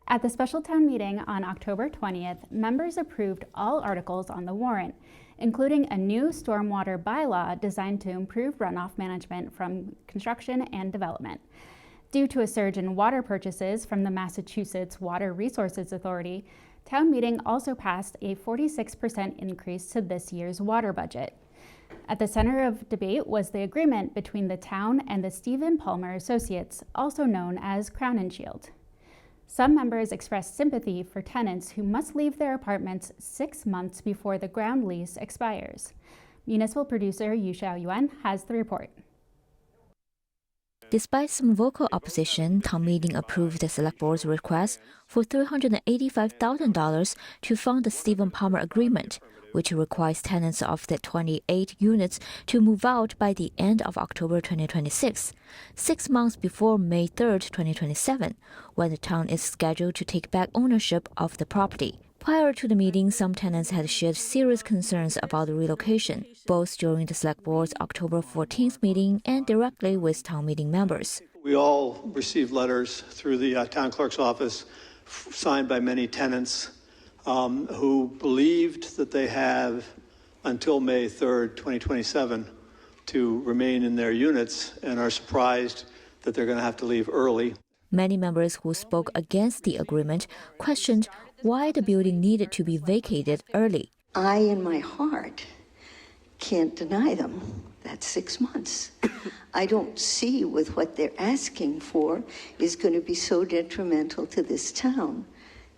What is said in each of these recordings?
At the special town meeting on October 20th, members approved all articles on the warrant, including a new stormwater bylaw designed to improve runoff management from construction and development. Due to a surge in water purchases from the Massachusetts Water Resources Authority, town meeting also passed a 46% increase to this year's water budget. At the center of debate was the agreement between the town and the Stephen Palmer Associates, also known as Crown and Shield. Some members expressed sympathy for tenants who must leave their apartments 6 months before the ground lease expires. Municipal producer Yu Xiao Yuan has the report. Despite some vocal opposition, town meeting approved the select board's request for $385,000 to fund the Stephen Palmer agreement, which requires tenants of the 28 units to move out by the end of October 2026, 6 months before May 3, 2027, when the town is scheduled to take back ownership of the property. Prior to the meeting, some tenants had shared serious concerns about the relocation, both during the Select Board's October 14th meeting and directly with town meeting members. We all received letters through the town clerk's office signed by many tenants who believed that they have until May 3rd, 2027 to remain in their units and are surprised that they're going to have to leave early. Many members who spoke against the agreement questioned why the building needed to be vacated early. I, in my heart, can't deny them. That's 6 months. I don't see with what they're asking for is going to be so detrimental to this town.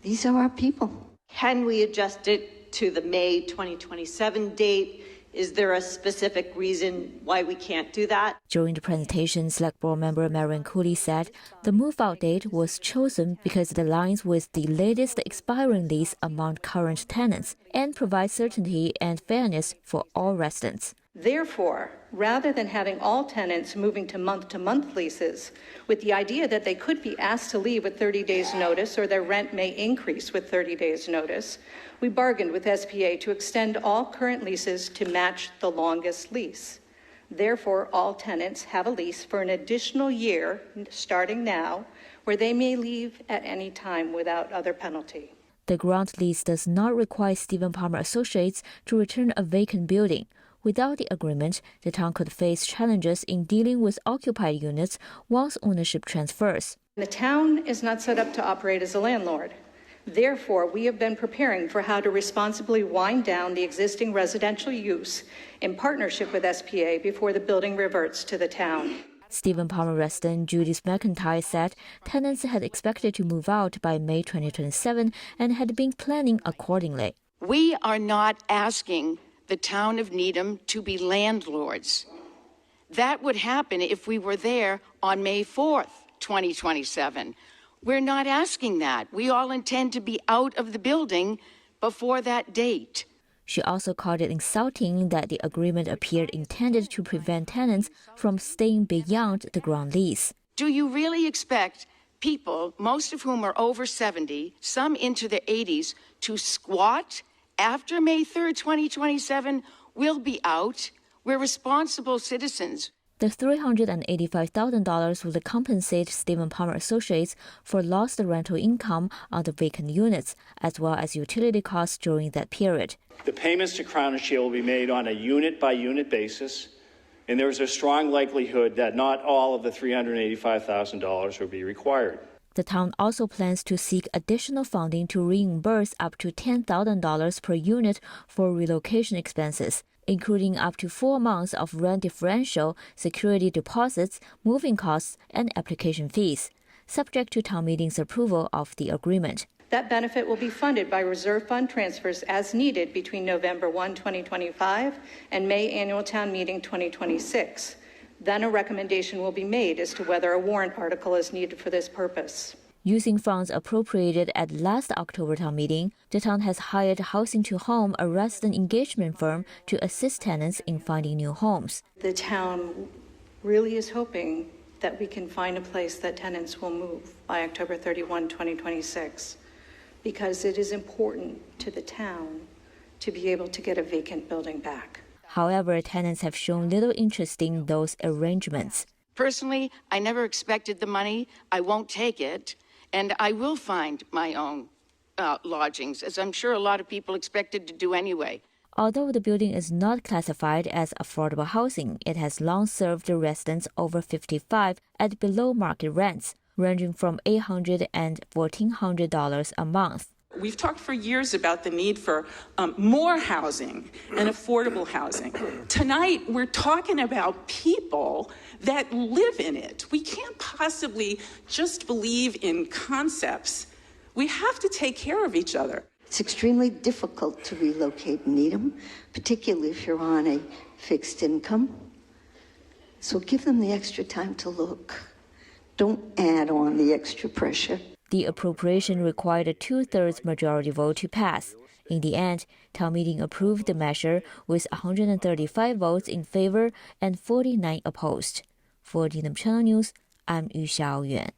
These are our people. Can we adjust it to the May 2027 date? Is there a specific reason why we can't do that? During the presentation, Select Board member Marion Cooley said the move-out date was chosen because it aligns with the latest expiring lease among current tenants and provides certainty and fairness for all residents. Therefore, rather than having all tenants moving to month leases, with the idea that they could be asked to leave with 30 days notice or their rent may increase with 30 days notice, we bargained with SPA to extend all current leases to match the longest lease. Therefore, all tenants have a lease for an additional year, starting now, where they may leave at any time without other penalty. The ground lease does not require Stephen Palmer Associates to return a vacant building. Without the agreement, the town could face challenges in dealing with occupied units once ownership transfers. The town is not set up to operate as a landlord. Therefore, we have been preparing for how to responsibly wind down the existing residential use in partnership with SPA before the building reverts to the town. Stephen Palmer resident Judith McIntyre said tenants had expected to move out by May 2027 and had been planning accordingly. We are not asking the town of Needham to be landlords. That would happen if we were there on May 4th, 2027. We're not asking that. We all intend to be out of the building before that date. She also called it insulting that the agreement appeared intended to prevent tenants from staying beyond the ground lease. Do you really expect people, most of whom are over 70, some into their 80s, to squat after May 3rd, 2027? We'll be out. We're responsible citizens. The $385,000 would compensate Stephen Palmer Associates for lost rental income on the vacant units, as well as utility costs during that period. The payments to Crown and Shield will be made on a unit-by-unit basis, and there is a strong likelihood that not all of the $385,000 will be required. The town also plans to seek additional funding to reimburse up to $10,000 per unit for relocation expenses, including up to 4 months of rent differential, security deposits, moving costs, and application fees, subject to town meeting's approval of the agreement. That benefit will be funded by reserve fund transfers as needed between November 1, 2025 and May annual town meeting 2026. Then a recommendation will be made as to whether a warrant article is needed for this purpose. Using funds appropriated at last October town meeting, the town has hired Housing to Home, a resident engagement firm, to assist tenants in finding new homes. The town really is hoping that we can find a place that tenants will move by October 31, 2026, because it is important to the town to be able to get a vacant building back. However, tenants have shown little interest in those arrangements. Personally, I never expected the money. I won't take it. and I will find my own lodgings, as I'm sure a lot of people expected to do anyway. Although the building is not classified as affordable housing, it has long served residents over 55 at below market rents, ranging from $800 and $1,400 a month. We've talked for years about the need for more housing and affordable housing. Tonight, we're talking about people that live in it. We can't possibly just believe in concepts. We have to take care of each other. It's extremely difficult to relocate in Needham, particularly if you're on a fixed income. So give them the extra time to look. Don't add on the extra pressure. The appropriation required a 2/3 majority vote to pass. In the end, town meeting approved the measure with 135 votes in favor and 49 opposed. For Needham Channel News, I'm Yu Xiaoyuan.